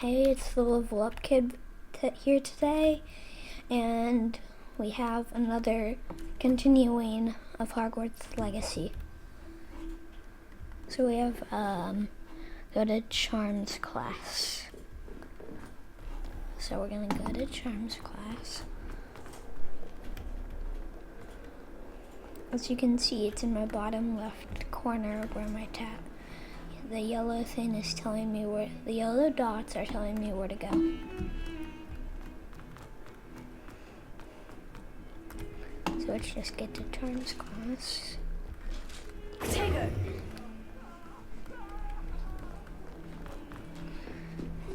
Hey, it's the Level Up Kid here today, and we have another continuing of Hogwarts Legacy. So we have go to Charms class. So we're gonna go to Charms class. As you can see, it's in my bottom left corner where my tab. The yellow thing is telling me where, the yellow dots are telling me where to go. So let's just get to Charms class. Take it.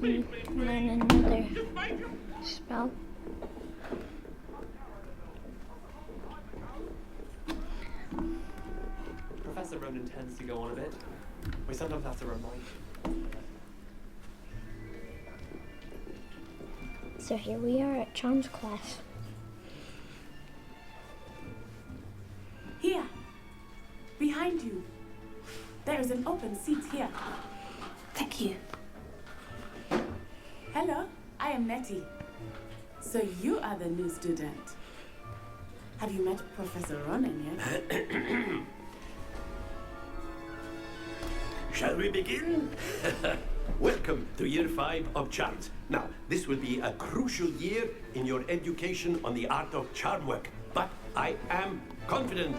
Learn another spell. Professor Ronan tends to go on a bit. We sometimes have to remind him. So here we are at Charms class. Here. Behind you. There is an open seat here. Thank you. Hello, I am Nettie. So you are the new student. Have you met Professor Ronan yet? Shall we begin? Welcome to Year 5 of Charms. Now, this will be a crucial year in your education on the art of charm work. But I am confident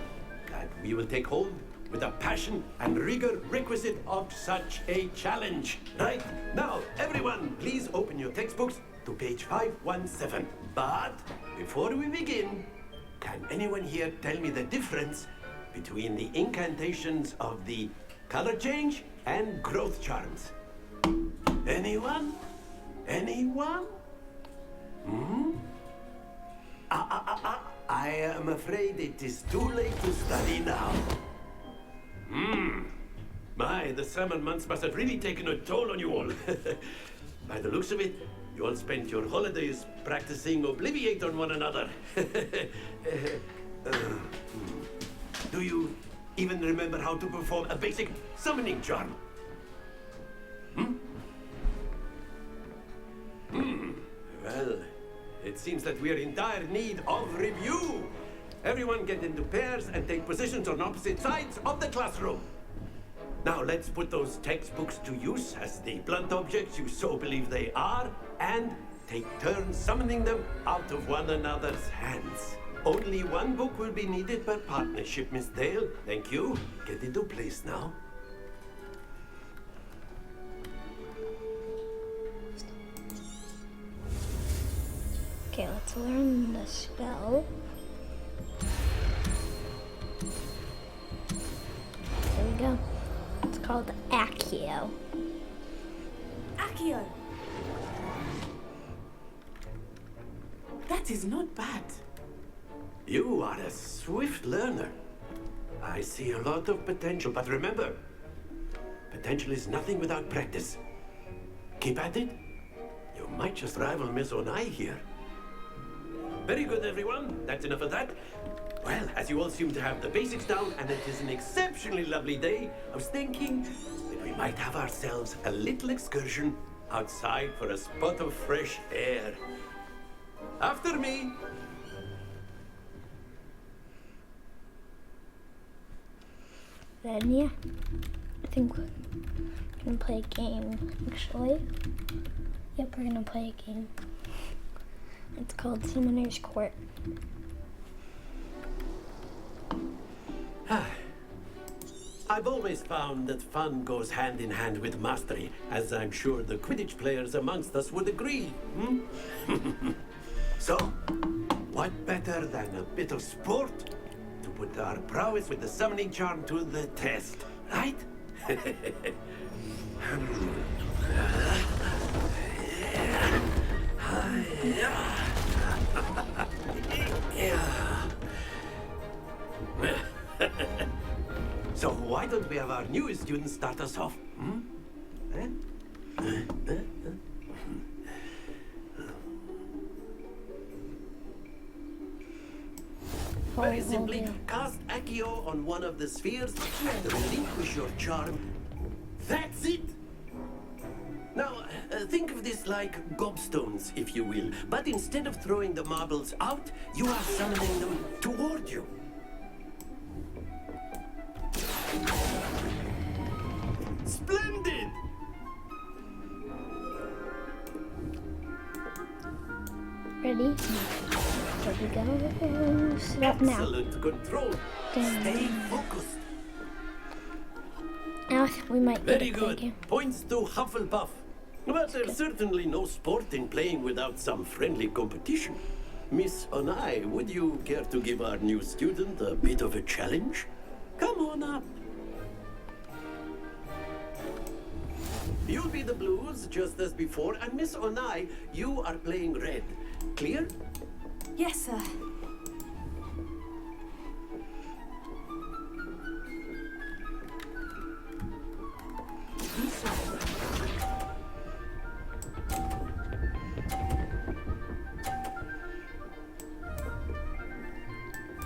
that we will take hold with the passion and rigor requisite of such a challenge. Right? Now, everyone, please open your textbooks to page 517. But before we begin, can anyone here tell me the difference between the incantations of the color change and growth charms? Anyone? Anyone? I am afraid it is too late to study now. My, the summer months must have really taken a toll on you all. By the looks of it, you all spent your holidays practicing Obliviate on one another. Do you even remember how to perform a basic summoning charm? Well, it seems that we are in dire need of review. Everyone get into pairs and take positions on opposite sides of the classroom. Now let's put those textbooks to use as the blunt objects you so believe they are, and take turns summoning them out of one another's hands. Only one book will be needed per partnership, Miss Dale. Thank you. Get into place now. Okay, let's learn the spell. There we go. It's called Accio. Accio. That is not bad. You are a swift learner. I see a lot of potential, but remember, potential is nothing without practice. Keep at it. You might just rival Miss Onai here. Very good, everyone. That's enough of that. Well, as you all seem to have the basics down, and it is an exceptionally lovely day, I was thinking that we might have ourselves a little excursion outside for a spot of fresh air. After me. Then, yeah, I think we're gonna play a game, actually. Yep, we're gonna play a game. It's called Summoner's Court. I've always found that fun goes hand in hand with mastery, as I'm sure the Quidditch players amongst us would agree. So, what better than a bit of sport to put our prowess with the summoning charm to the test, right? So why don't we have our newest student start us off? Very simply, cast Accio on one of the spheres and relinquish your charm. That's it! Now, think of of this like gobstones, if you will. But instead of throwing the marbles out, you are summoning them toward you. Splendid! Ready? There we go. Sit up now. Excellent control. Stay focused. Now I think we might get Very a good. game. Points to Hufflepuff. But there's certainly no sport in playing without some friendly competition. Miss Onai, would you care to give our new student a bit of a challenge? Come on up. You'll be the blues, just as before, and Miss Onai, you are playing red. Clear? Yes, sir.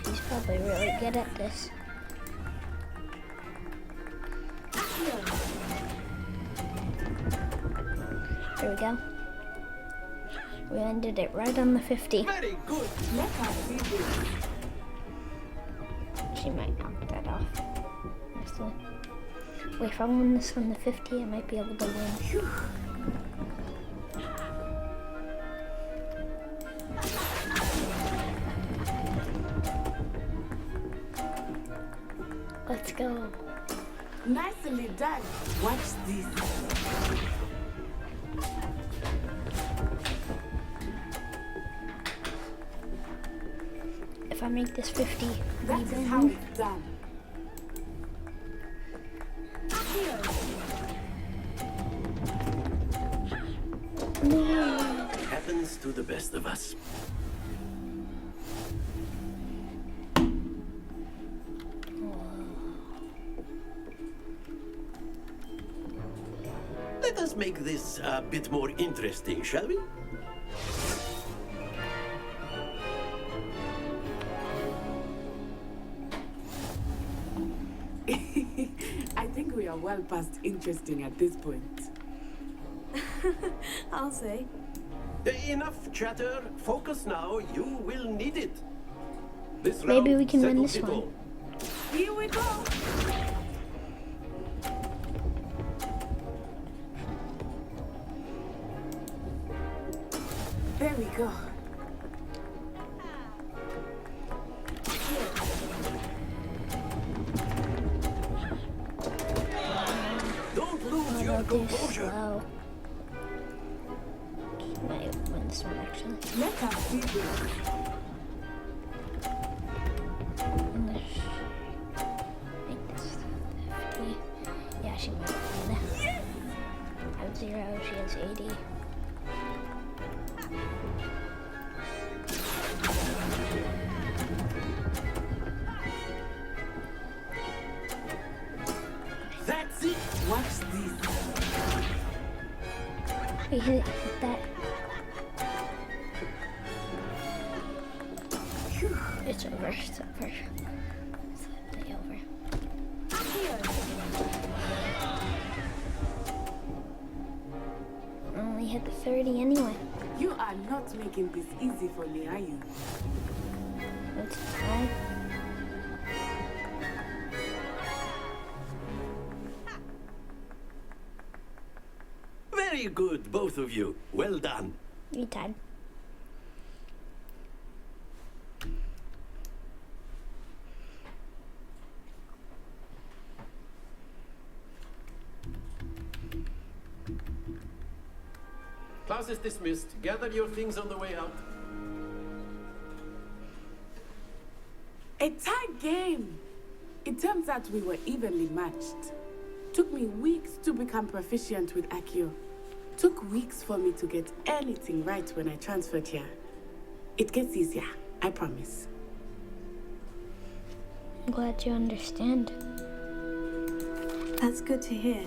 He's probably really good at this. There we go. We ended it right on the 50. Very good. Let us see this. She might knock that off. Honestly. Wait, if I win this on the 50, I might be able to win. Let's go. Nicely done. Watch this. If I make this 50, That is even. how it's done. No. Happens to the best of us. Let us make this a bit more interesting, shall we? I think we are well past interesting at this point. I'll say. Enough chatter. Focus now. You will need it. This Maybe round we can win settles this it one. all. Here we go. There we go. Don't lose Oh, your they'll do composure. slow. Might win this one actually. Let us see this. English. Make this 50. Yeah, she might win. I have 0, she has 80. That's it. Watch this. We hit that. It's over. It's over. It's way over. Only hit the 30 anyway. You are not making this easy for me, are you? Let's try. Very good, both of you. Well done. You tied. Class is dismissed. Gather your things on the way out. A tie game. It turns out we were evenly matched. Took me weeks to become proficient with Accio. Took weeks for me to get anything right when I transferred here. It gets easier, I promise. I'm glad you understand. That's good to hear.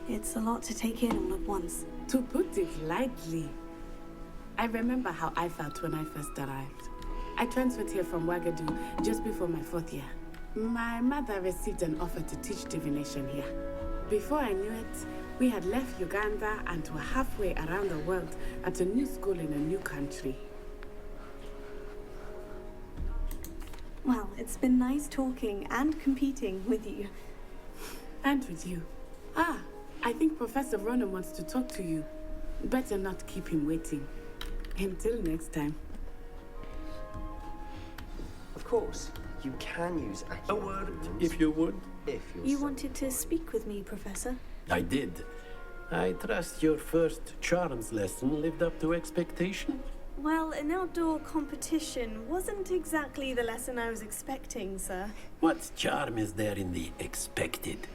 It's a lot to take in all at once. To put it lightly, I remember how I felt when I first arrived. I transferred here from Wagadu just before my 4th year. My mother received an offer to teach divination here. Before I knew it, We had left Uganda and were halfway around the world at a new school in a new country. Well, it's been nice talking and competing with you. And with you. Ah, I think Professor Ronan wants to talk to you. Better not keep him waiting. Until next time. Of course, you can use Accio. A word, if you would. If you're You so- wanted to speak with me, Professor? I did. I trust your first charms lesson lived up to expectation. Well, an outdoor competition wasn't exactly the lesson I was expecting, sir. What charm is there in the expected?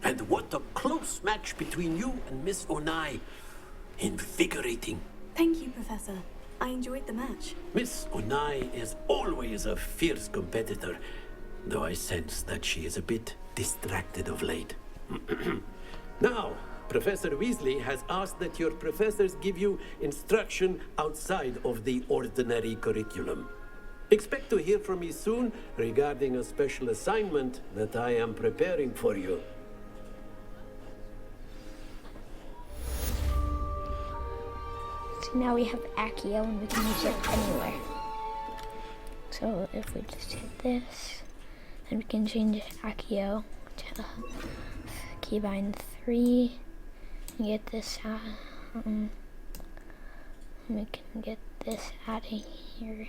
And what a close match between you and Miss Onai. Invigorating. Thank you, Professor. I enjoyed the match. Miss Onai is always a fierce competitor, though I sense that she is a bit distracted of late. Now, Professor Weasley has asked that your professors give you instruction outside of the ordinary curriculum. Expect to hear from me soon regarding a special assignment that I am preparing for you. So now we have Accio and we can use it anywhere. So if we just hit this, then we can change Accio to keybind 3 and get this out. We can get this out of here.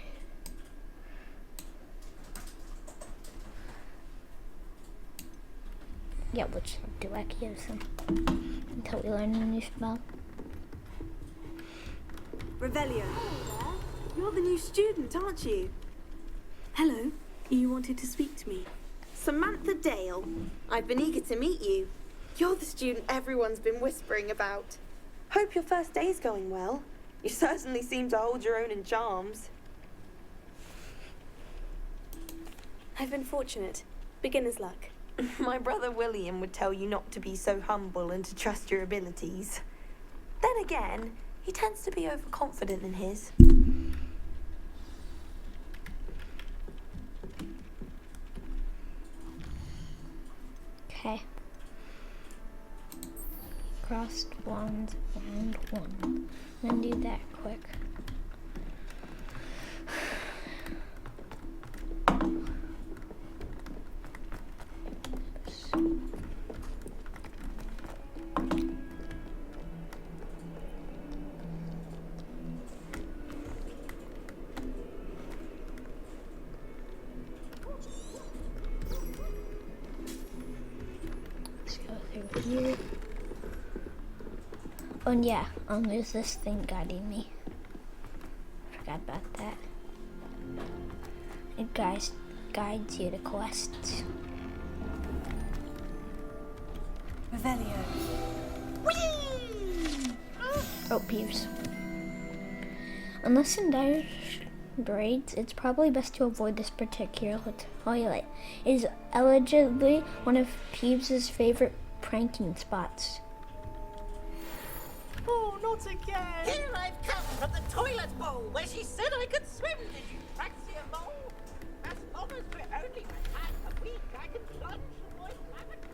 Yeah, we'll just do Accio until we learn a new spell. Revelio. You're the new student, aren't you? Hello. You wanted to speak to me. Samantha Dale. I've been eager to meet you. You're the student everyone's been whispering about. Hope your first day's going well. You certainly seem to hold your own in charms. I've been fortunate. Beginner's luck. My brother William would tell you not to be so humble and to trust your abilities. Then again, he tends to be overconfident in his. Okay. Crossed wands round 1. I'm gonna do that quick. Let's go through here. Oh and yeah, there's this thing guiding me. Forgot about that. It guides you to quests. Revelio. Oh, Peeves. Unless in dire braids, it's probably best to avoid this particular toilet. It is allegedly one of Peeves' favorite pranking spots. Oh, not again! Here I've come from the toilet bowl where she said I could swim. Did you fancy a mole? As long as we're only had a week, I can plunge the royal lavender.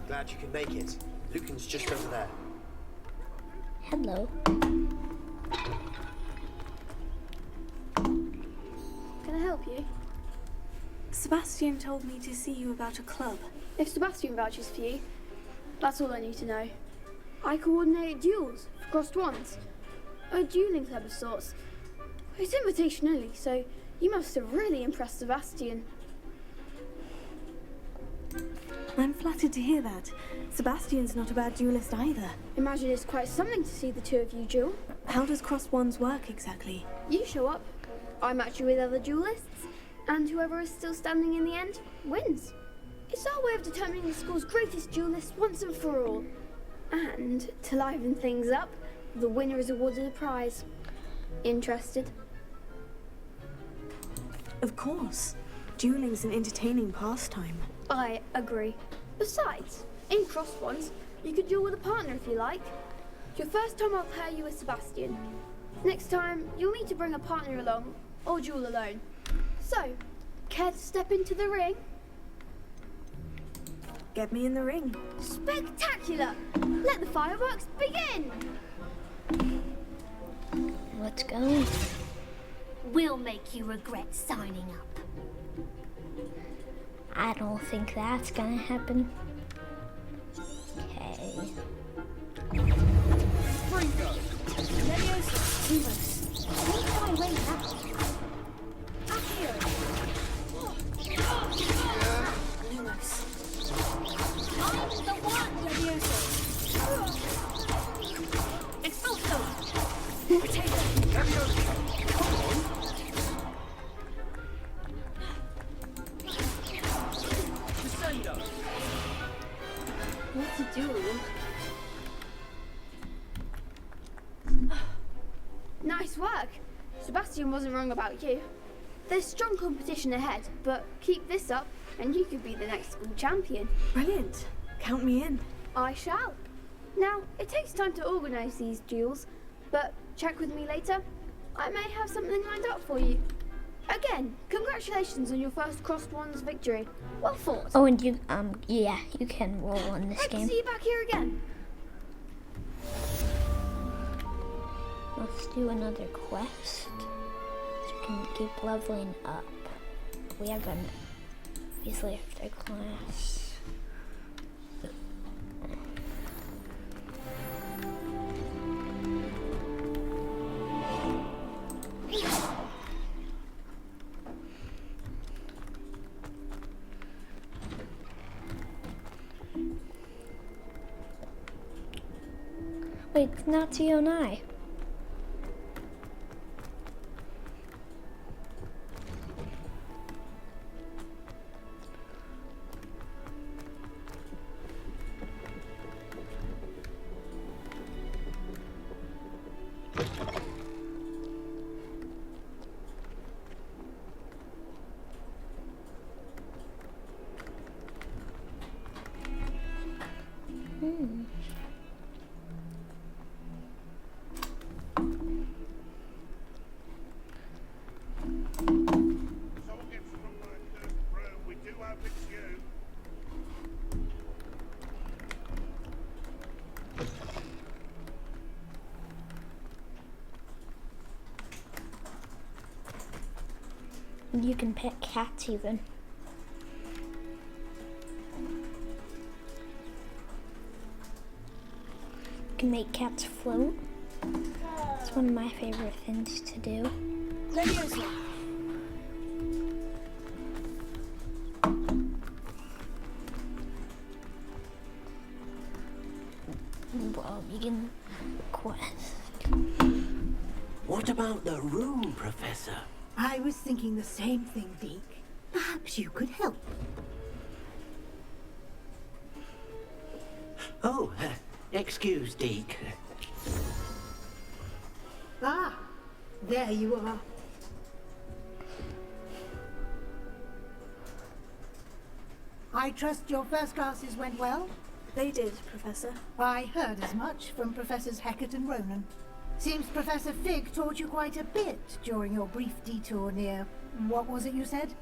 Glad you can make it. Lucan's just over there. Hello. Can I help you? Sebastian told me to see you about a club. If Sebastian vouches for you, that's all I need to know. I coordinate duels for crossed wands. A dueling club of sorts. It's invitation only, so you must have really impressed Sebastian. I'm flattered to hear that. Sebastian's not a bad duelist either. Imagine it's quite something to see the two of you duel. How does crossed wands work exactly? You show up, I match you with other duelists, and whoever is still standing in the end wins. It's our way of determining the school's greatest duelist once and for all. And to liven things up, the winner is awarded a prize. Interested? Of course. Dueling's an entertaining pastime. I agree. Besides, in crossed wands, you could duel with a partner if you like. Your first time I'll pair you with Sebastian. Next time, you'll need to bring a partner along, or duel alone. So, care to step into the ring? Get me in the ring. Spectacular! Let the fireworks begin! Let's go. We'll make you regret signing up. I don't think that's gonna happen. Okay. Springo! Leviosa! Lumos! What do I wait now? Accio! Lumos! I'm the one! Leviosa! Expulso! Potato! Leviosa! Come on! Crescendo! What's a duel? Nice work! Sebastian wasn't wrong about you. There's strong competition ahead, but keep this up and you could be the next school champion. Brilliant. Count me in. I shall. Now, it takes time to organise these duels, but check with me later. I may have something lined up for you. Again, congratulations on your first Crossed Wands victory. Well fought. Oh, and you, yeah, you can roll on this Hope to game. see you back here again. Let's do another quest. So we can keep leveling up. We have an easily after class. Wait, it's not Tio and I. You can pet cats even. You can make cats float. It's one of my favorite things to do. Leviosa! Well, begin quest. What about the room, Professor? I was thinking the same thing, Deke. Perhaps you could help. Oh, excuse, Deke. Ah, there you are. I trust your first classes went well? They did, Professor. I heard as much from Professors Hecat and Ronan. Seems Professor Fig taught you quite a bit during your brief detour near... what was it you said?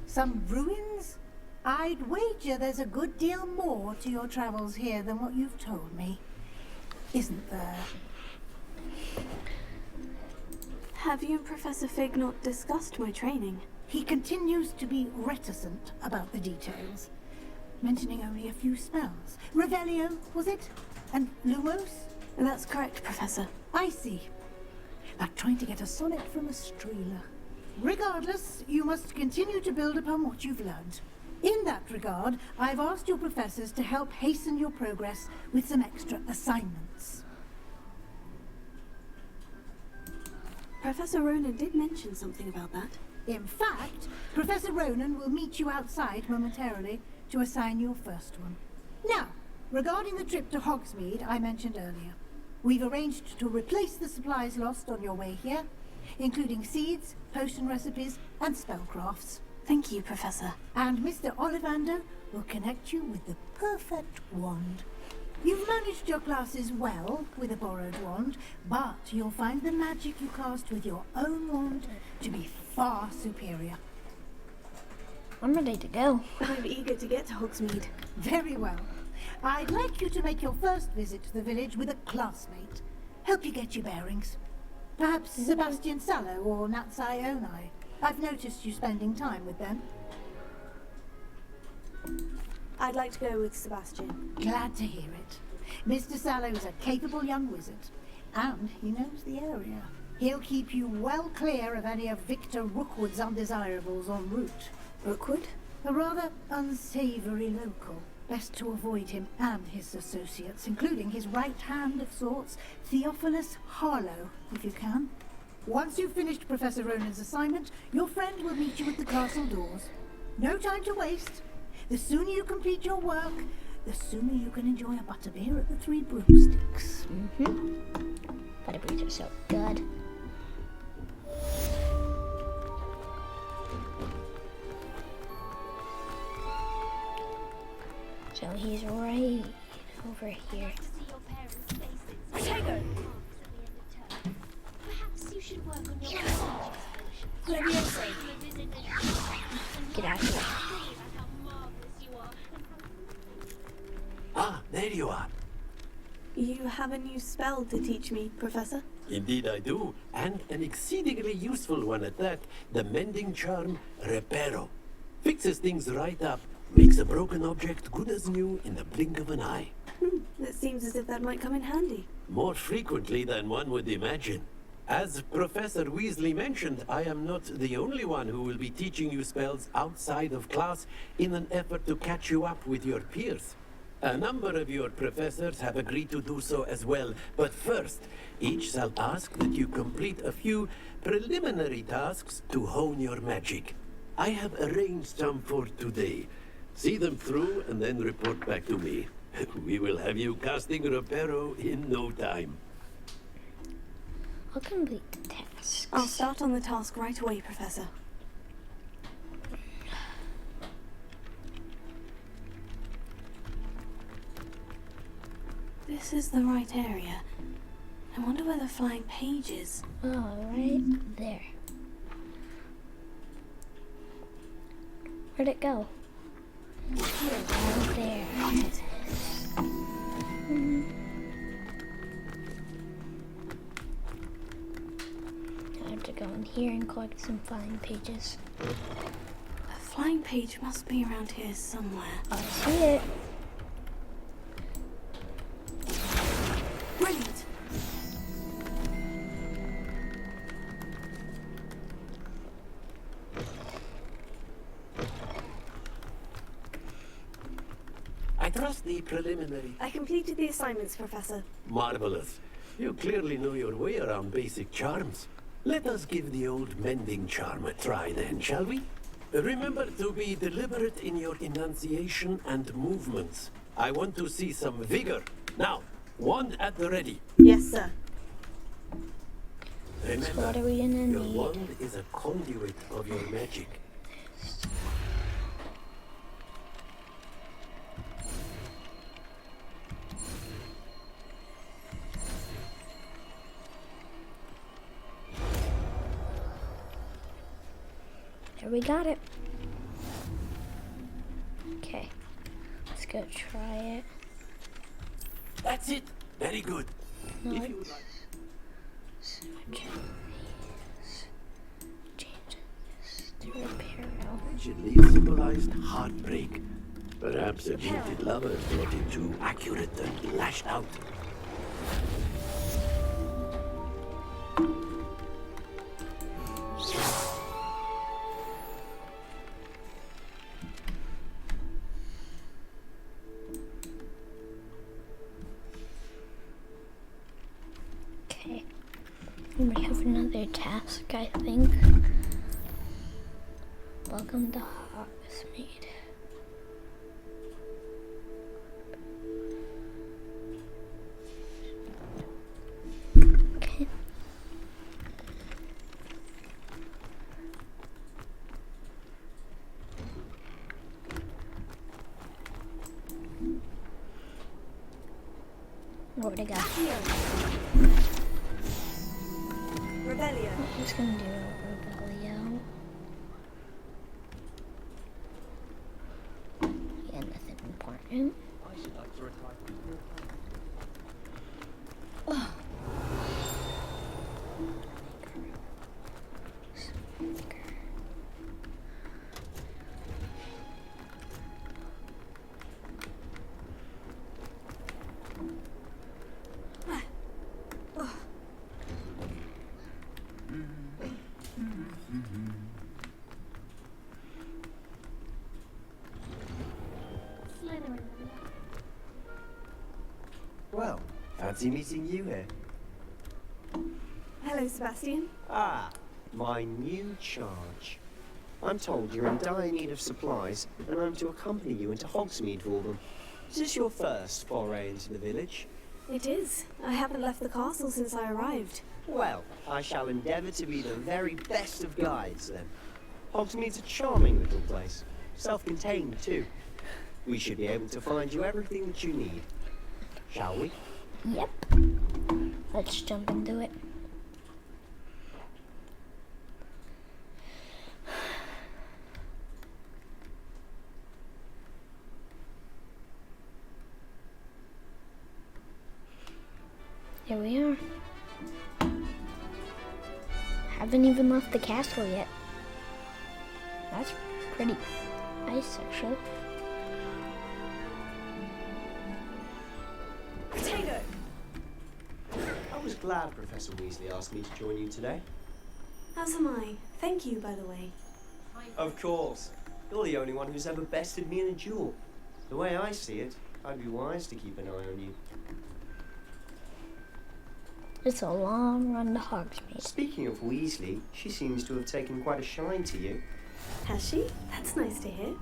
Some ruins? I'd wager there's a good deal more to your travels here than what you've told me. Isn't there? Have you and Professor Fig not discussed my training? He continues to be reticent about the details, mentioning only a few spells. Revelio, was it? And Lumos? That's correct, Professor. I see. Like trying to get a sonnet from a streeler. Regardless, you must continue to build upon what you've learned. In that regard, I've asked your professors to help hasten your progress with some extra assignments. Professor Ronan did mention something about that. In fact, Professor Ronan will meet you outside momentarily to assign your first one. Now, regarding the trip to Hogsmeade I mentioned earlier, we've arranged to replace the supplies lost on your way here, including seeds, potion recipes, and spellcrafts. Thank you, Professor. And Mr. Ollivander will connect you with the perfect wand. You've managed your classes well with a borrowed wand, but you'll find the magic you cast with your own wand to be far superior. I'm ready to go. I'm eager to get to Hogsmeade. Very well. I'd like you to make your first visit to the village with a classmate. Help you get your bearings. Perhaps Sebastian Sallow or Natsai Onai. I've noticed you spending time with them. I'd like to go with Sebastian. Glad to hear it. Mr. Sallow is a capable young wizard, and he knows the area. He'll keep you well clear of any of Victor Rookwood's undesirables en route. Rookwood? A rather unsavory local. Best to avoid him and his associates, including his right hand of sorts, Theophilus Harlow, if you can. Once you've finished Professor Ronan's assignment, your friend will meet you at the castle doors. No time to waste. The sooner you complete your work, the sooner you can enjoy a butterbeer at the Three Broomsticks. Butterbeers are so good. So he's right over here. Protego! Perhaps you should work on your Get out of here. Ah, there you are. You have a new spell to teach me, Professor? Indeed I do, and an exceedingly useful one at that. The mending charm, Reparo. Fixes things right up, makes a broken object good as new in the blink of an eye. It seems as if that might come in handy. More frequently than one would imagine. As Professor Weasley mentioned, I am not the only one who will be teaching you spells outside of class in an effort to catch you up with your peers. A number of your professors have agreed to do so as well, but first, each shall ask that you complete a few preliminary tasks to hone your magic. I have arranged some for today. See them through and then report back to me. We will have you casting Reparo in no time. I'll complete the tasks. I'll start on the task right away, Professor. This is the right area. I wonder where the flying page is. Oh, right there. Where'd it go? Right there. I have to go in here and collect some flying pages. A flying page must be around here somewhere. I see it. Brilliant! I trust the preliminary. I completed the assignments, Professor. Marvelous. You clearly know your way around basic charms. Let us give the old mending charm a try then, shall we? Remember to be deliberate in your enunciation and movements. I want to see some vigor. Now, wand at the ready. Yes, sir. Remember, So what are we gonna your need? wand is a conduit of your magic. There, we got it. Okay, let's go try it. That's it. Very good. No, If you would it's like- switch these. Change this to repair now. Allegedly symbolized heartbreak. Perhaps a jilted lover thought it too accurate and lashed out. Okay, and we have another task, I think. Welcome to Hogsmeade. Okay. Where'd it go? Rebellion. I'm just gonna do a Rebellion. important. I should like to retire. Well, fancy meeting you here. Hello, Sebastian. Ah, my new charge. I'm told you're in dire need of supplies, and I'm to accompany you into Hogsmeade for them. Is this your first foray into the village? It is. I haven't left the castle since I arrived. Well, I shall endeavour to be the very best of guides, then. Hogsmeade's a charming little place. Self-contained, too. We should be able to find you everything that you need. Shall we? Yep. Let's jump into it. Here we are. Haven't even left the castle yet. That's pretty nice, actually. Potato! I was glad Professor Weasley asked me to join you today. As am I. Thank you, by the way. Of course. You're the only one who's ever bested me in a duel. The way I see it, I'd be wise to keep an eye on you. It's a long run to Hogsmeade. Speaking of Weasley, she seems to have taken quite a shine to you. Has she? That's nice to hear.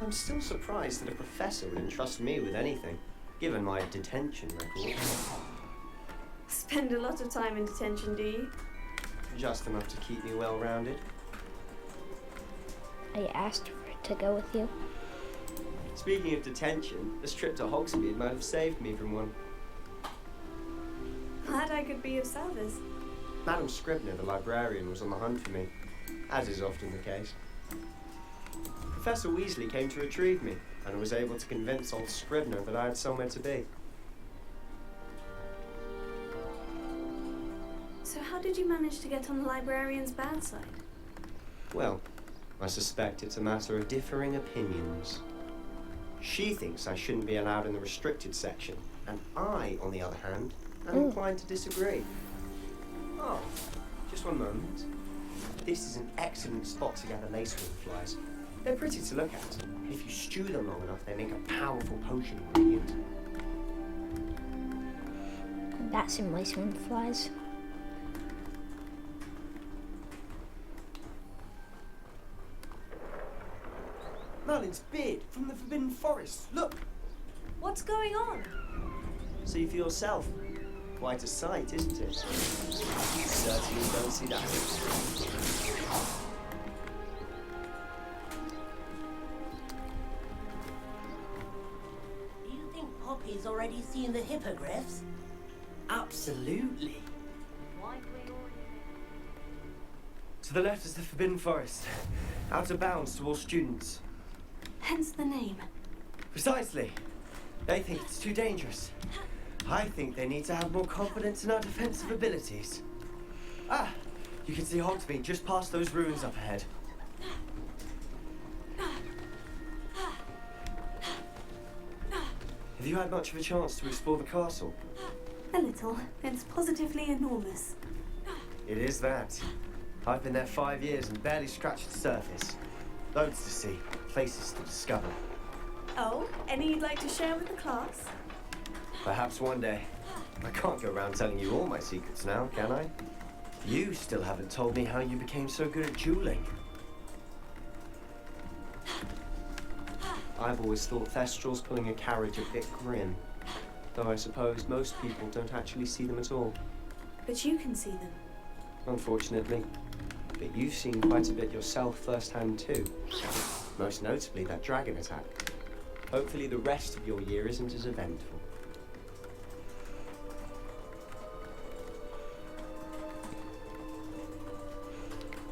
I'm still surprised that a professor would entrust me with anything, given my detention record. Spend a lot of time in detention, do you? Just enough to keep me well-rounded. I asked for it to go with you. Speaking of detention, this trip to Hogsmeade might have saved me from one. Glad I could be of service. Madam Scribner, the librarian, was on the hunt for me, as is often the case. Professor Weasley came to retrieve me, and was able to convince old Scribner that I had somewhere to be. So how did you manage to get on the librarian's bad side? Well, I suspect it's a matter of differing opinions. She thinks I shouldn't be allowed in the restricted section, and I, on the other hand, am inclined to disagree. Oh, just one moment. This is an excellent spot to gather lacewing flies. They're pretty to look at, and if you stew them long enough, they make a powerful potion ingredient. That's some lacewing flies. Merlin's beard from the Forbidden Forest. Look! What's going on? See for yourself. Quite a sight, isn't it? You certainly don't see that. Do you think Poppy's already seen the hippogriffs? Absolutely. To the left is the Forbidden Forest. Out of bounds to all students. Hence the name. Precisely. They think it's too dangerous. I think they need to have more confidence in our defensive abilities. Ah, you can see Hogsmeade just past those ruins up ahead. Have you had much of a chance to explore the castle? A little. It's positively enormous. It is that. I've been there 5 years and barely scratched the surface. Loads to see, places to discover. Oh, any you'd like to share with the class? Perhaps one day. I can't go around telling you all my secrets now, can I? You still haven't told me how you became so good at dueling. I've always thought Thestral's pulling a carriage a bit grim. Though I suppose most people don't actually see them at all. But you can see them. Unfortunately. But you've seen quite a bit yourself firsthand too. Most notably that dragon attack. Hopefully the rest of your year isn't as eventful.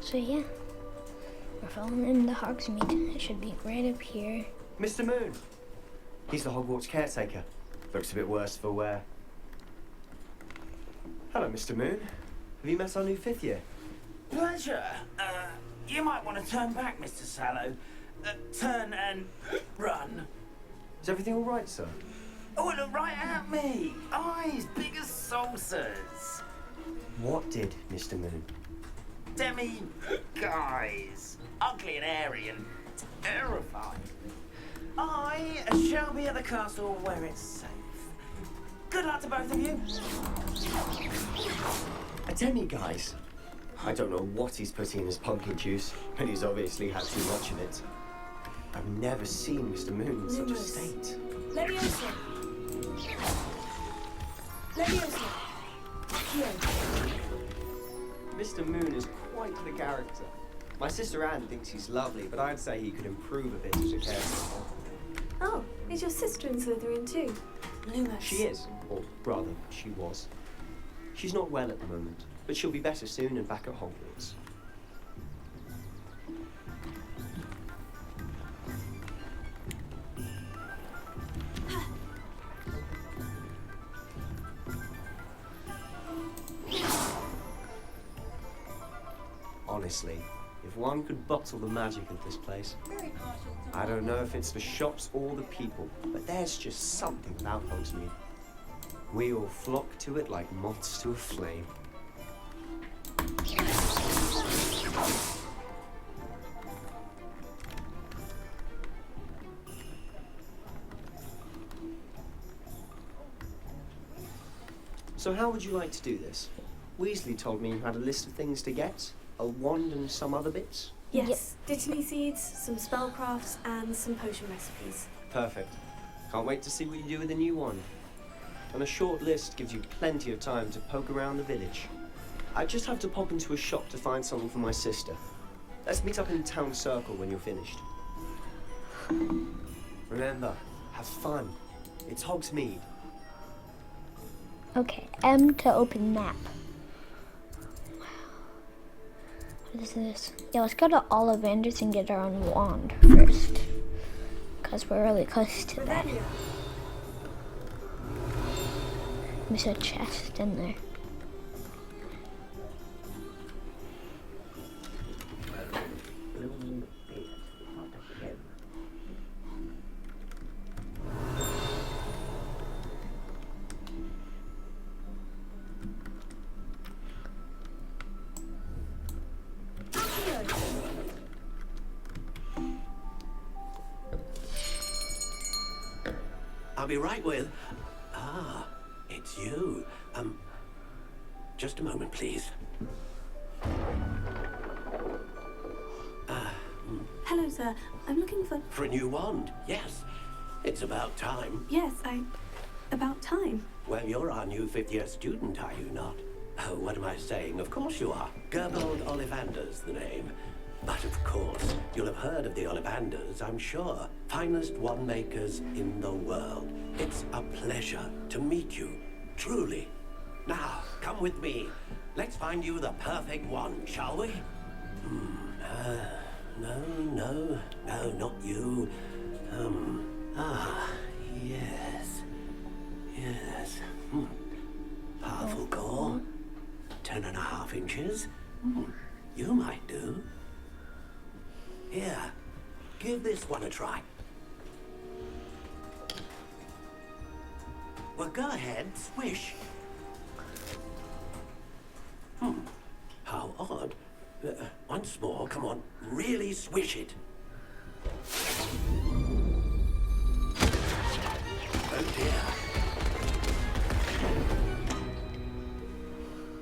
So yeah, we're falling into Hogsmeade. It should be right up here. Mr. Moon! He's the Hogwarts caretaker. Looks a bit worse for wear. Hello, Mr. Moon. Have you met our new 5th year? Pleasure. You might want to turn back, Mr. Sallow. Turn and run. Is everything all right, sir? Oh, look right at me. Eyes big as saucers. What did, Mr. Moon? Guys. Ugly and hairy and terrifying. I shall be at the castle where it's safe. Good luck to both of you. A demi-guise. I don't know what he's putting in his pumpkin juice, but he's obviously had too much of it. I've never seen Mr. Moon in such a state. Leviosa. Leviosa. Here. Mr. Moon is quite the character. My sister Anne thinks he's lovely, but I'd say he could improve a bit as a caretaker. Oh, is your sister in Slytherin too? Loomis. She is, or rather, she was. She's not well at the moment, but she'll be better soon and back at Hogwarts. Honestly, if one could bottle the magic of this place, I don't know if it's the shops or the people, but there's just something about Hogsmeade. We all flock to it like moths to a flame. So how would you like to do this? Weasley told me you had a list of things to get, a wand and some other bits. Yes, Dittany seeds, some spellcrafts, and some potion recipes. Perfect. Can't wait to see what you do with the new wand. And a short list gives you plenty of time to poke around the village. I just have to pop into a shop to find something for my sister. Let's meet up in the town circle when you're finished. Remember, have fun. It's Hogsmeade. Okay, M to open map. What is this? Yeah, let's go to Ollivanders and get our own wand first. Because we're really close to that. There's a chest in there. I'll be right with... Ah, it's you. Just a moment, please. Hello, sir. I'm looking for... For a new wand, yes. It's about time. Yes, about time. Well, you're our new 5th year student, are you not? Oh, what am I saying? Of course you are. Gerbold Ollivander's the name. But of course, you'll have heard of the Ollivanders, I'm sure. Finest wand makers in the world. It's a pleasure to meet you, truly. Now, come with me. Let's find you the perfect wand, shall we? No, not you. Yes. Powerful core. 10.5 inches. You might do. Here, give this one a try. Well, go ahead, swish. How odd. Once more, come on, really swish it. Oh dear.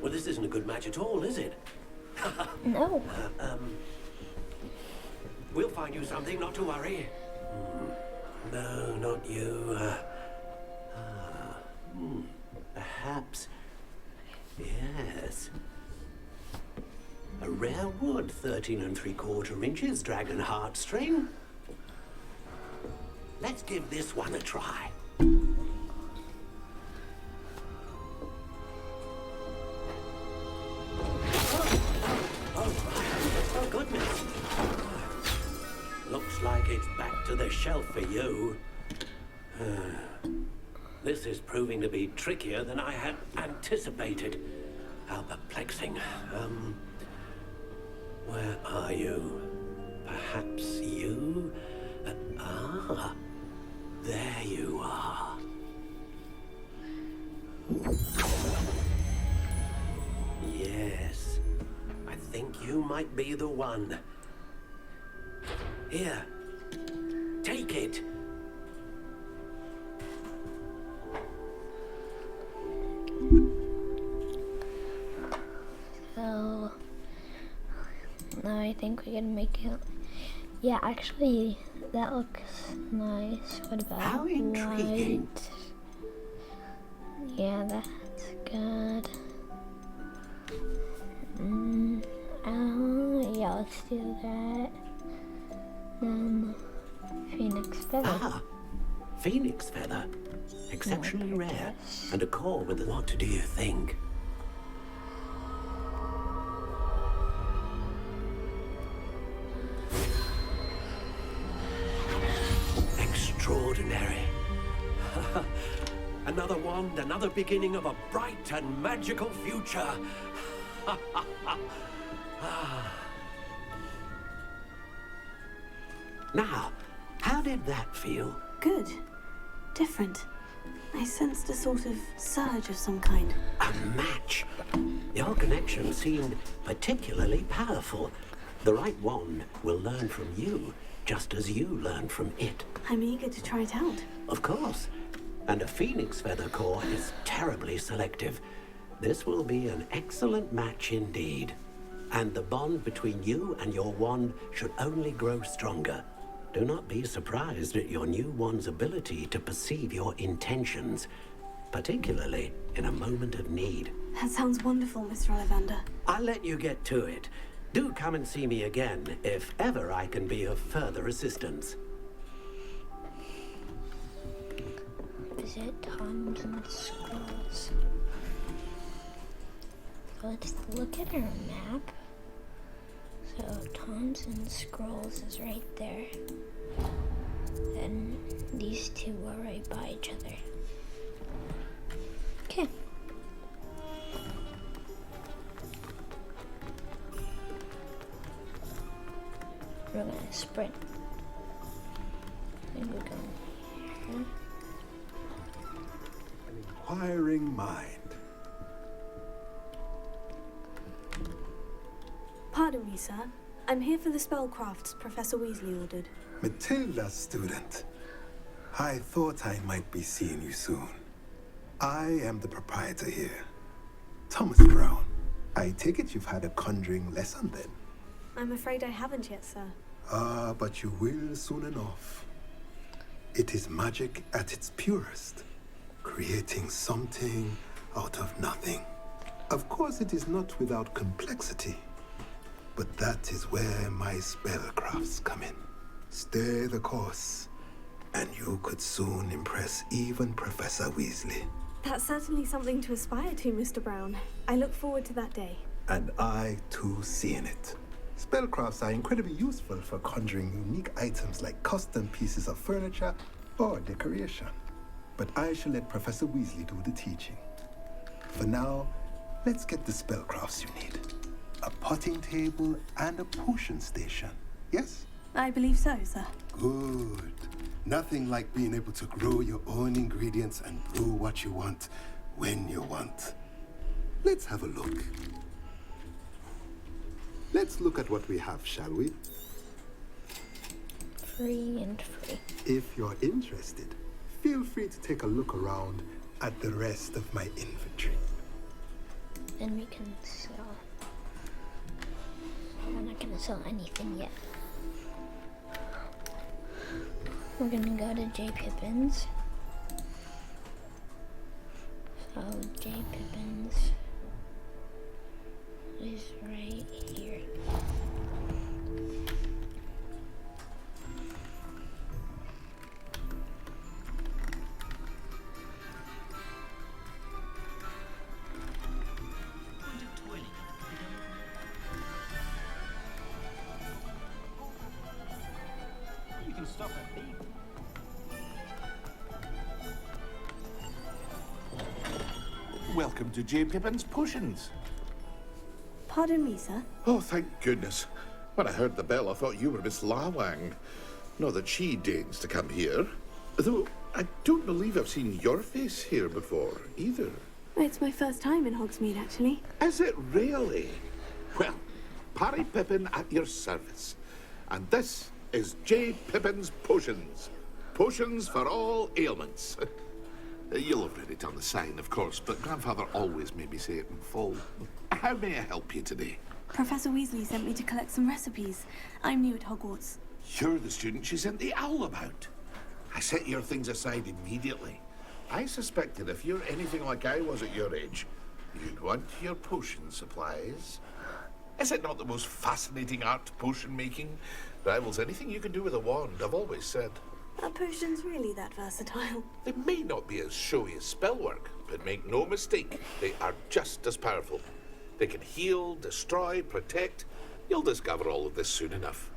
Well, this isn't a good match at all, is it? No. We'll find you something, not to worry. No, not you. Perhaps. Yes. A rare wood, 13 3/4 inches, dragon heartstring. Let's give this one a try. Oh, goodness. Looks like it's back to the shelf for you. This is proving to be trickier than I had anticipated. How perplexing. Where are you? Perhaps you? There you are. Yes, I think you might be the one. Here, take it. So now I think we can make it. Yeah, actually, that looks nice. What about How intriguing. white? Yeah, that's good. Yeah, let's do that. Then phoenix feather. Phoenix feather. Exceptionally rare. And a core with what do you think? Extraordinary. Another wand, another beginning of a bright and magical future. Now, how did that feel? Good. Different. I sensed a sort of surge of some kind. A match. Your connection seemed particularly powerful. The right wand will learn from you, just as you learn from it. I'm eager to try it out. Of course. And a phoenix feather core is terribly selective. This will be an excellent match indeed. And the bond between you and your wand should only grow stronger. Do not be surprised at your new wand's ability to perceive your intentions, particularly in a moment of need. That sounds wonderful, Mr. Ollivander. I'll let you get to it. Do come and see me again if ever I can be of further assistance. Visit Toms and Scrolls. Let's look at our map. So Toms and Scrolls is right there. Then these two are right by each other. Okay. We're gonna sprint. And we're going here. An inquiring mind. Pardon me, sir. I'm here for the spellcrafts Professor Weasley ordered. Matilda's student. I thought I might be seeing you soon. I am the proprietor here. Thomas Brown. I take it you've had a conjuring lesson then? I'm afraid I haven't yet, sir. But you will soon enough. It is magic at its purest, creating something out of nothing. Of course, it is not without complexity, but that is where my spellcrafts come in. Stay the course, and you could soon impress even Professor Weasley. That's certainly something to aspire to, Mr. Brown. I look forward to that day. And I, too, seeing it. Spellcrafts are incredibly useful for conjuring unique items like custom pieces of furniture or decoration. But I shall let Professor Weasley do the teaching. For now, let's get the spellcrafts you need. A potting table and a potion station, yes? I believe so, sir. Good. Nothing like being able to grow your own ingredients and brew what you want when you want. Let's have a look. Let's look at what we have, shall we? Free and free. If you're interested, feel free to take a look around at the rest of my inventory. Then we can sell. We're not gonna sell anything yet. We're gonna go to J. Pippin's. So J. Pippin's is right here. You can stop at me. Welcome to J. Pippin's Potions. Pardon me, sir. Oh, thank goodness. When I heard the bell, I thought you were Miss Lawang. Not that she deigns to come here. Though I don't believe I've seen your face here before, either. It's my first time in Hogsmeade, actually. Is it really? Well, Parry Pippin at your service. And this is J. Pippin's Potions. Potions for all ailments. You'll have read it on the sign, of course, but Grandfather always made me say it in full. How may I help you today? Professor Weasley sent me to collect some recipes. I'm new at Hogwarts. You're the student she sent the owl about. I set your things aside immediately. I suspected if you're anything like I was at your age, you'd want your potion supplies. Is it not the most fascinating art, potion making? Rivals anything you can do with a wand, I've always said. Are potions really that versatile? They may not be as showy as spellwork, but make no mistake, they are just as powerful. They can heal, destroy, protect. You'll discover all of this soon enough.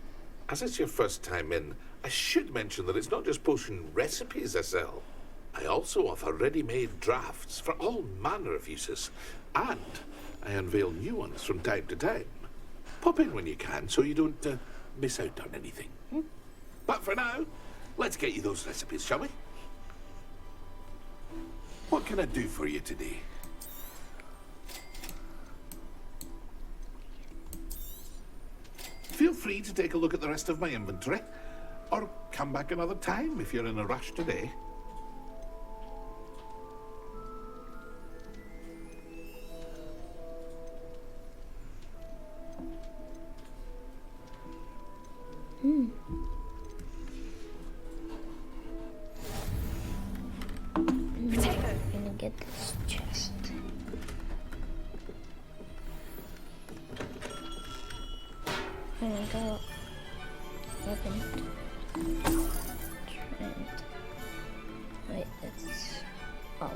As it's your first time in, I should mention that it's not just potion recipes I sell. I also offer ready-made drafts for all manner of uses, and I unveil new ones from time to time. Pop in when you can so you don't miss out on anything. But for now, let's get you those recipes, shall we? What can I do for you today? Feel free to take a look at the rest of my inventory, or come back another time if you're in a rush today. Potato. I'm gonna get this chest. I'm gonna go weapon. Trent. Wait, it's a lock.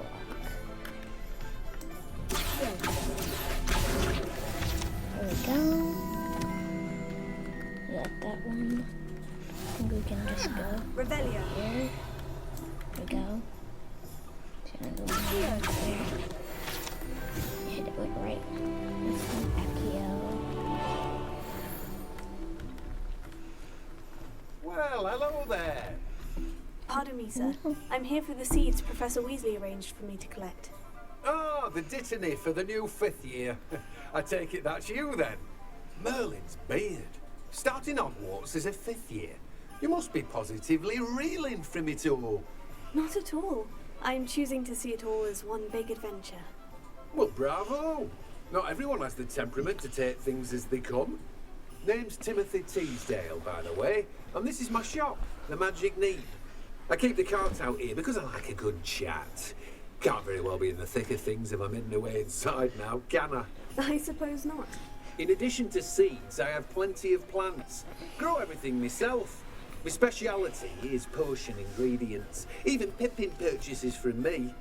There we go. Got that one. I think we can just go. Revelio. Here. There we go. Here. Hit it like right. With some Accio. Well, hello there. Pardon me, sir. I'm here for the seeds Professor Weasley arranged for me to collect. Oh, the dittany for the new 5th year. I take it that's you then. Merlin's beard. Starting Hogwarts as a 5th year. You must be positively reeling from it all. Not at all. I'm choosing to see it all as one big adventure. Well, bravo. Not everyone has the temperament to take things as they come. Name's Timothy Teasdale, by the way, and this is my shop, the Magic Neep. I keep the cart out here because I like a good chat. Can't very well be in the thick of things if I'm hidden away inside now, can I? I suppose not. In addition to seeds, I have plenty of plants. Grow everything myself. My speciality is potion ingredients. Even Pippin purchases from me.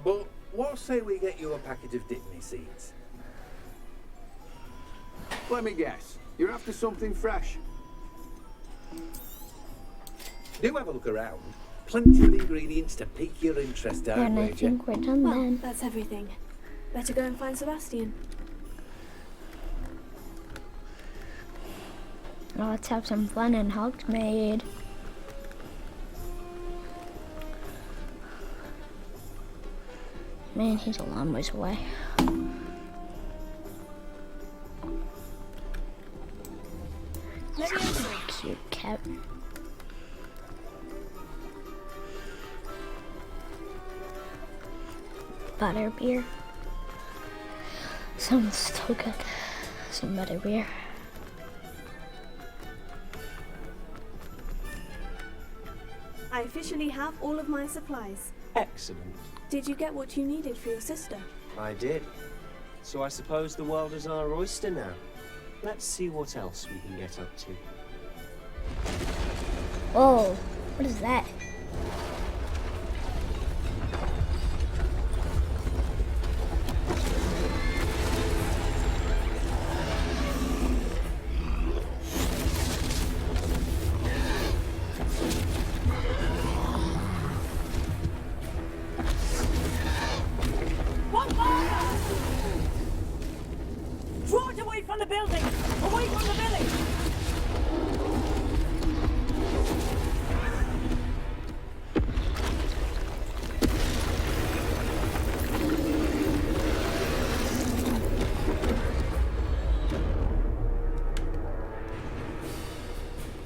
But what say we get you a packet of Dittany seeds? Let me guess. You're after something fresh. Do have a look around. Plenty of ingredients to pique your interest, I And I wager. think we're done Well, then. that's everything. Better go and find Sebastian. Now let's have some fun in Hogsmeade. Man, he's a long ways away. Cute cat. Butterbeer. Sounds so good. Some butterbeer. I officially have all of my supplies. Excellent. Did you get what you needed for your sister? I did. So I suppose the world is our oyster now. Let's see what else we can get up to. Whoa, what is that? What? building! Away from the village!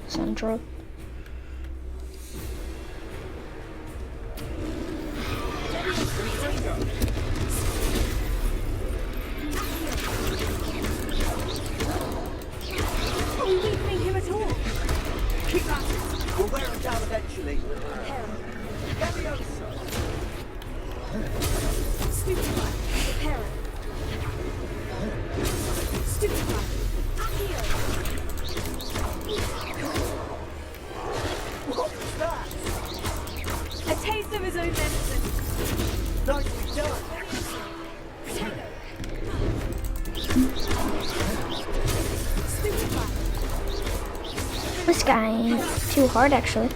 Central. We'll wear them down eventually. Stupefy. Repair it. Stupefy. Accio. What was that? A taste of his own medicine. Nicely done. Stupefy. This guy is too hard, actually.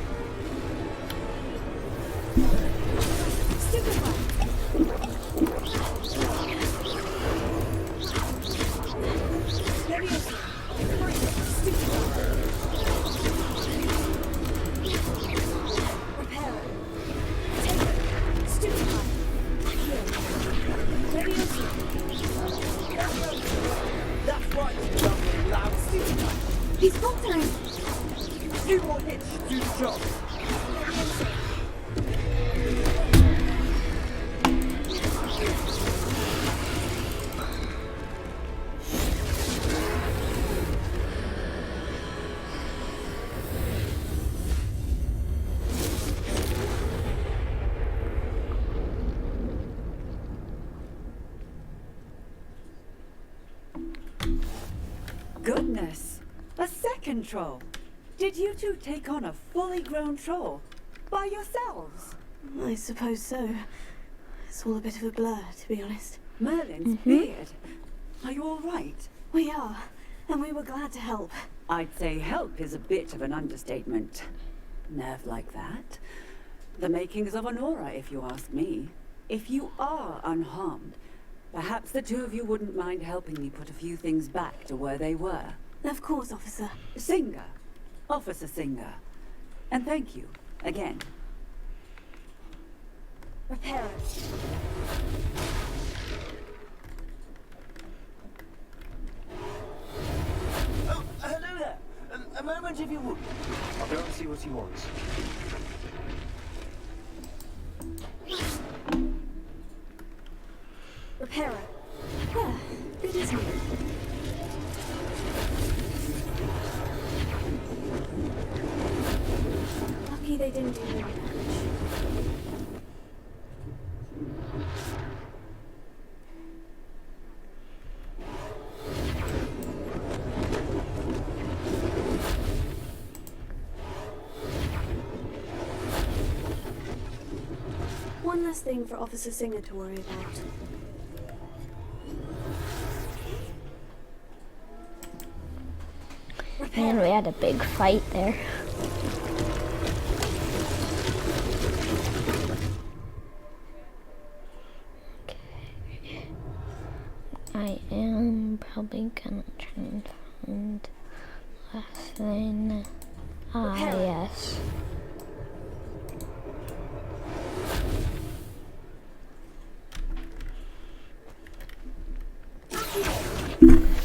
That's right, you lovely loud Stupefy. He's got time. Few more hits, do the job. Goodness, a second troll. Did you two take on a fully grown troll by yourselves? I suppose so. It's all a bit of a blur, to be honest. Merlin's beard. Are you all right? We are, and we were glad to help. I'd say help is a bit of an understatement. Nerve like that. The makings of an aura, if you ask me. If you are unharmed, perhaps the two of you wouldn't mind helping me put a few things back to where they were. Of course, officer. Singer. Officer Singer. And thank you, again. Repair it. Oh, hello there. A moment if you would. I'll go and see what he wants. Repairer. Ah, good, isn't it? Lucky they didn't do any damage. One less thing for Officer Singer to worry about. Man, we had a big fight there. Okay. I am probably gonna try and find last thing. Ah, yes.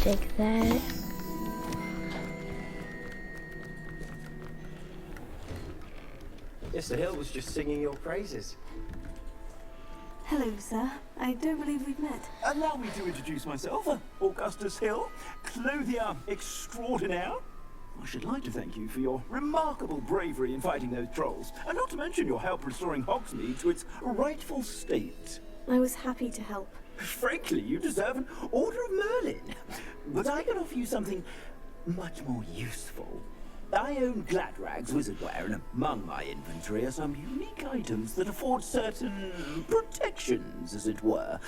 Take that. Mr. Hill was just singing your praises. Hello, sir. I don't believe we've met. Allow me to introduce myself, Augustus Hill, clothier extraordinaire. I should like to thank you for your remarkable bravery in fighting those trolls, and not to mention your help restoring Hogsmeade to its rightful state. I was happy to help. Frankly, you deserve an Order of Merlin. But I can offer you something much more useful. I own Gladrag's Wizardwear, and among my inventory are some unique items that afford certain protections, as it were.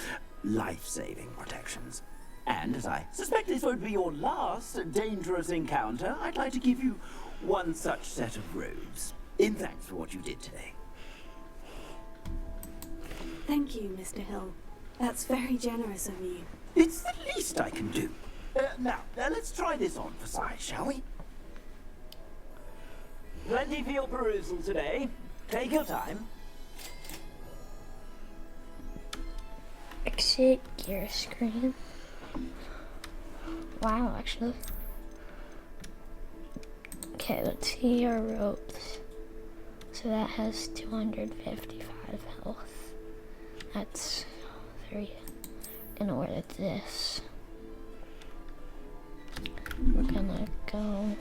Life-saving protections. And as I suspect this won't be your last dangerous encounter, I'd like to give you one such set of robes, in thanks for what you did today. Thank you, Mr. Hill. That's very generous of you. It's the least I can do. Now, let's try this on for size, shall we? Plenty for your perusal today. Take your time. Exit gear screen. Wow, actually. Okay, let's see our ropes. So that has 255 health. That's 3. And order this. We're gonna go.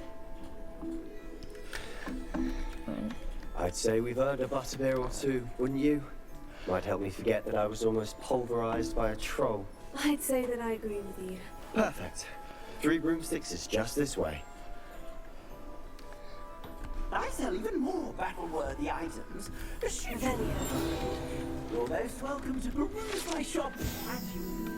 I'd say we've earned a butterbeer or two, wouldn't you? Might help me forget that I was almost pulverized by a troll. I'd say that I agree with you. Perfect. 3 broomsticks is just this way. I sell even more battle-worthy items. You're most welcome to peruse my shop as you.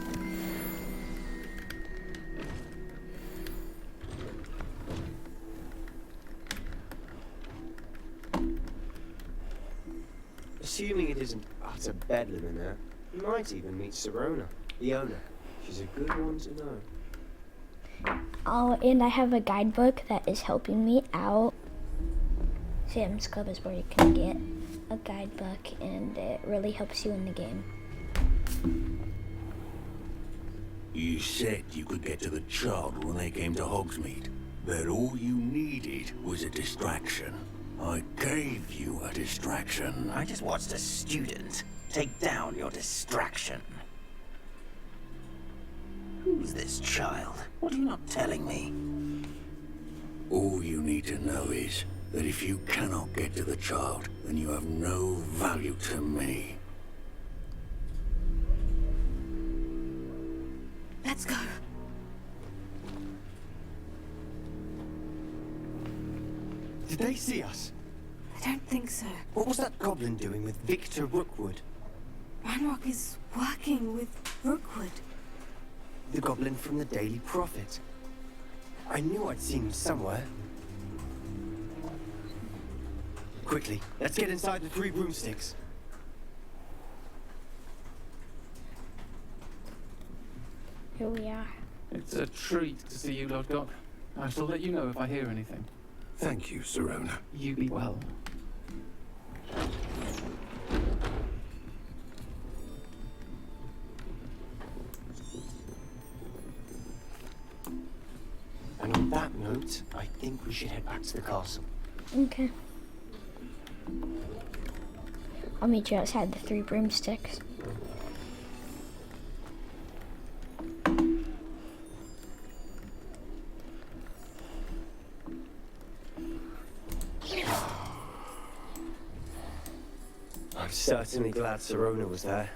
Assuming it isn't utter bedlam in there, you might even meet Serona, the owner. She's a good one to know. Oh, and I have a guidebook that is helping me out. Sam's Club is where you can get a guidebook, and it really helps you in the game. You said you could get to the child when they came to Hogsmeade, that all you needed was a distraction. I gave you a distraction. I just watched a student take down your distraction. Who's this child? What are you not telling me? All you need to know is that if you cannot get to the child, then you have no value to me. Let's go. Did they see us? I don't think so. What was that goblin doing with Victor Rookwood? Ranrock is working with Rookwood. The goblin from the Daily Prophet. I knew I'd seen him somewhere. Quickly, let's get inside the 3 broomsticks. Here we are. It's a treat to see you, Lodgok. I shall let you know if I hear anything. Thank you, Serona. You be well. And on that note, I think we should head back to the castle. Okay. I'll meet you outside the 3 broomsticks. I'm certainly glad Serona was there.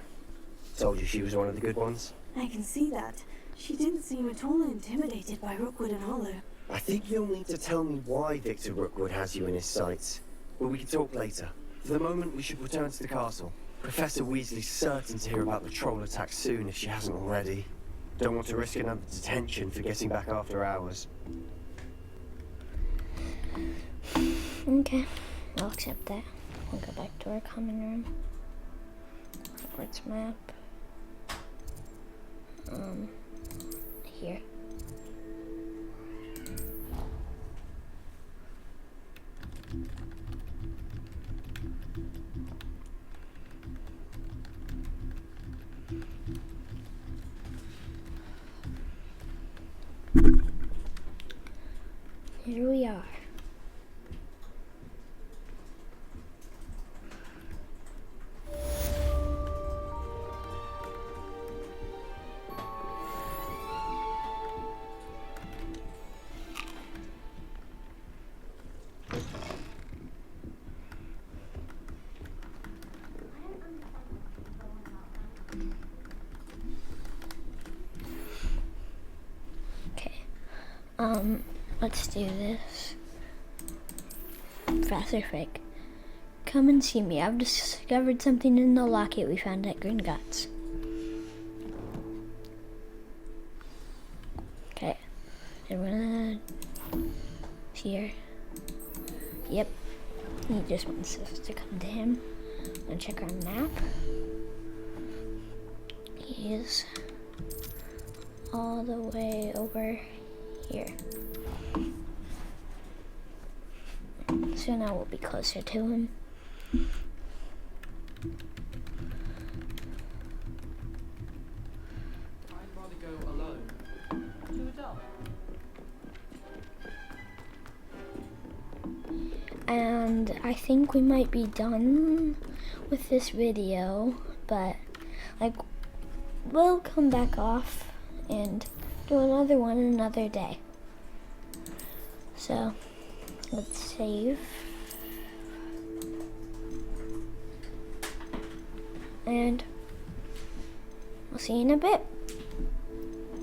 Told you she was one of the good ones. I can see that. She didn't seem at all intimidated by Rookwood and Hollow. I think you'll need to tell me why Victor Rookwood has you in his sights. But we can talk later. For the moment, we should return to the castle. Professor Weasley's certain to hear about the troll attack soon if she hasn't already. Don't want to risk another detention for getting back after hours. Okay, I'll accept that. We'll go back to our common room. Hogwarts map. Here. Here we are. Let's do this. Professor Fig, come and see me. I've discovered something in the locket we found at Gringotts. Okay, everyone here. Yep, he just wants us to come to him and check our map. He is all the way over here. So now we'll be closer to him. I'd rather go alone. To a dog. And I think we might be done with this video, but like we'll come back off and do another one another day. So let's save. And we'll see you in a bit.